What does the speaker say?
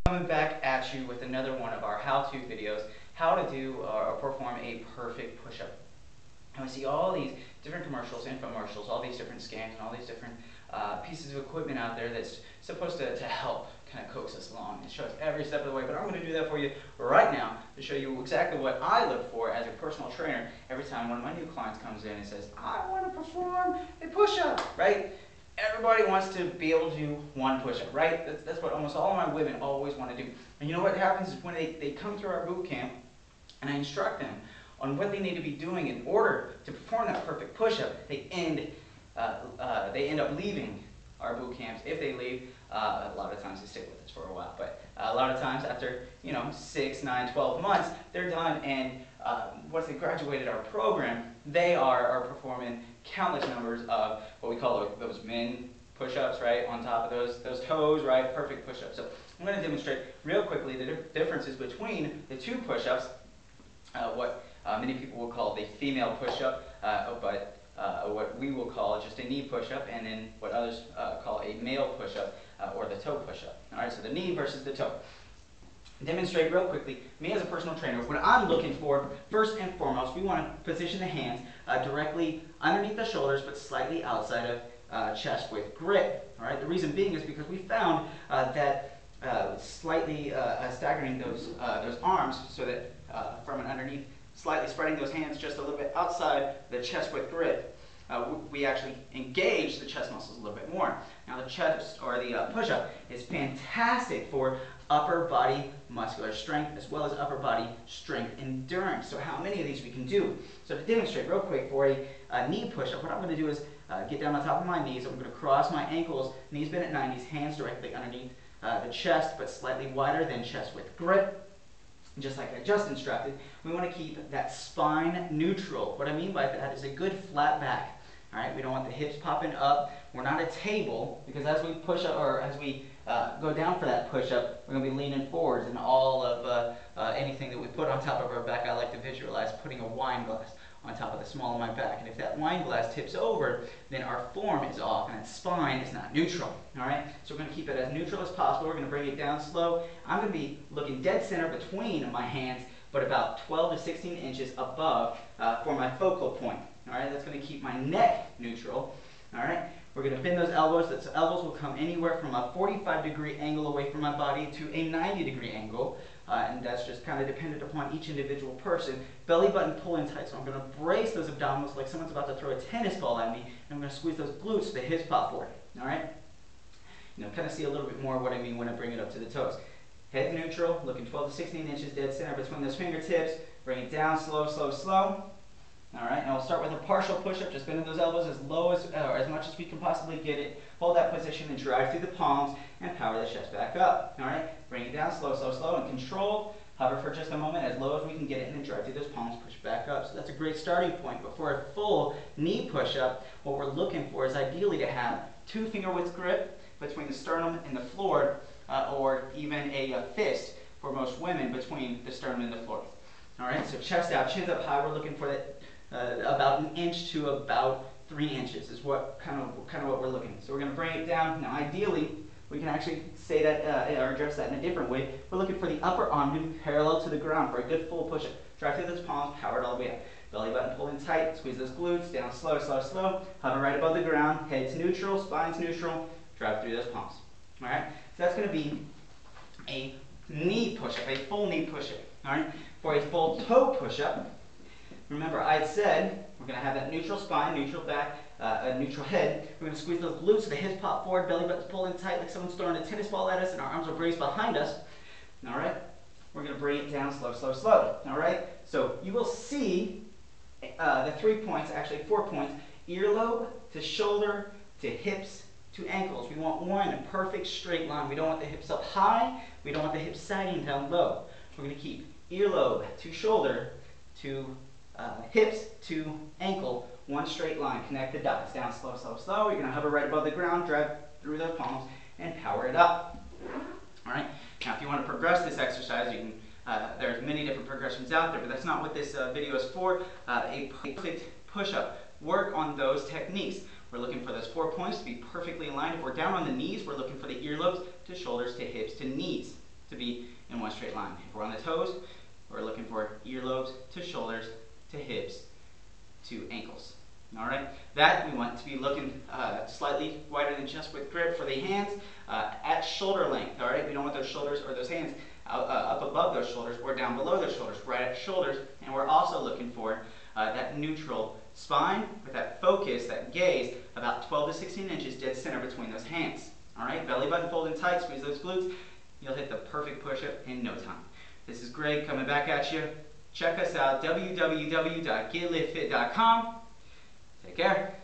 Coming back at you with another one of our how-to videos, how to do or perform a perfect push-up. And we see all these different commercials, infomercials, all these different scans, and all these different pieces of equipment out there that's supposed to help kind of coax us along and show us every step of the way. But I'm going to do that for you right now to show you exactly what I look for as a personal trainer every time one of my new clients comes in and says, I want to perform a push-up, right? Everybody wants to be able to do one push-up, right? That's what almost all of my women always want to do. And you know what happens is when they come through our boot camp and I instruct them on what they need to be doing in order to perform that perfect push-up, they end up leaving our boot camps. If they leave, a lot of times they stick with us for a while, but a lot of times after 6, 9, 12 months, they're done, and once they graduated our program, they are performing countless numbers of what we call those men push-ups, right, on top of those toes, right, perfect push-ups. So I'm going to demonstrate real quickly the differences between the two push-ups, what many people will call the female push-up, but what we will call just a knee push-up, and then what others call a male push-up, or the toe push-up. All right, so the knee versus the toe. Demonstrate real quickly, me as a personal trainer, what I'm looking for, first and foremost, we want to position the hands directly underneath the shoulders, but slightly outside of chest width grip. All right, the reason being is because we found that slightly staggering those arms so that from an underneath, slightly spreading those hands just a little bit outside the chest width grip, we actually engage the chest muscles a little bit more. Now the chest, or the push-up, is fantastic for upper body muscular strength as well as upper body strength endurance. So how many of these we can do? So to demonstrate real quick for a knee push-up, what I'm going to do is get down on top of my knees. I'm going to cross my ankles, knees bent at 90s, hands directly underneath the chest, but slightly wider than chest width grip. Just like I just instructed, we want to keep that spine neutral. What I mean by that is a good flat back. All right, we don't want the hips popping up. We're not a table, because as we push up, or as we go down for that push-up, we're going to be leaning forwards, and all of anything that we put on top of our back, I like to visualize putting a wine glass on top of the small of my back. And if that wine glass tips over, then our form is off, and that spine is not neutral. All right, so we're going to keep it as neutral as possible. We're going to bring it down slow. I'm going to be looking dead center between my hands, but about 12 to 16 inches above for my focal point. All right, that's going to keep my neck neutral. All right, we're going to bend those elbows. Those elbows will come anywhere from a 45-degree angle away from my body to a 90-degree angle. And that's just kind of dependent upon each individual person. Belly button pulling tight, so I'm going to brace those abdominals like someone's about to throw a tennis ball at me, and I'm going to squeeze those glutes so the hips pop forward. All right? Kind of see a little bit more what I mean when I bring it up to the toes. Head neutral, looking 12 to 16 inches dead center between those fingertips. Bring it down slow, slow, slow. All right, and we'll start with a partial push-up, just bending those elbows as low as, or as much as we can possibly get it. Hold that position and drive through the palms and power the chest back up. All right, bring it down slow, slow, slow, and control. Hover for just a moment, as low as we can get it, and then drive through those palms, push back up. So that's a great starting point. But for a full knee push-up, what we're looking for is ideally to have 2 finger width grip between the sternum and the floor, or even a fist for most women between the sternum and the floor. All right, so chest out, chins up high. We're looking for that about 1 inch to about 3 inches is what kind of what we're looking at. So we're going to bring it down. Now, ideally, we can actually say that or address that in a different way. We're looking for the upper arm to be parallel to the ground for a good full push-up. Drive through those palms, power it all the way up. Belly button pulling tight. Squeeze those glutes down slow, slow, slow. Hover right above the ground. Head's neutral, spine's neutral. Drive through those palms. All right. So that's going to be a knee push-up, a full knee push-up. All right. For a full toe push-up, remember, I had said we're going to have that neutral spine, neutral back, a neutral head. We're going to squeeze those glutes so the hips pop forward, belly button's pulling tight like someone's throwing a tennis ball at us, and our arms are raised behind us. All right? We're going to bring it down slow, slow, slow. All right? So you will see the 3 points, actually 4 points, earlobe to shoulder to hips to ankles. We want one perfect straight line. We don't want the hips up high. We don't want the hips sagging down low. We're going to keep earlobe to shoulder to hips to ankle, one straight line. Connect the dots. Down slow, slow, slow. You're going to hover right above the ground, drive through those palms, and power it up. All right. Now, if you want to progress this exercise, you can. There's many different progressions out there, but that's not what this video is for. A perfect push-up. Work on those techniques. We're looking for those 4 points to be perfectly aligned. If we're down on the knees, we're looking for the earlobes to shoulders to hips to knees. to be in one straight line. If we're on the toes, we're looking for earlobes to shoulders to hips to ankles. All right, that we want to be looking slightly wider than chest width grip for the hands at shoulder length. All right, we don't want those shoulders or those hands up above those shoulders or down below those shoulders, right at shoulders. And we're also looking for that neutral spine with that focus, that gaze, about 12 to 16 inches dead center between those hands. All right, belly button folded tight, squeeze those glutes. You'll hit the perfect push-up in no time. This is Greg coming back at you. Check us out, www.getliftfit.com. Take care.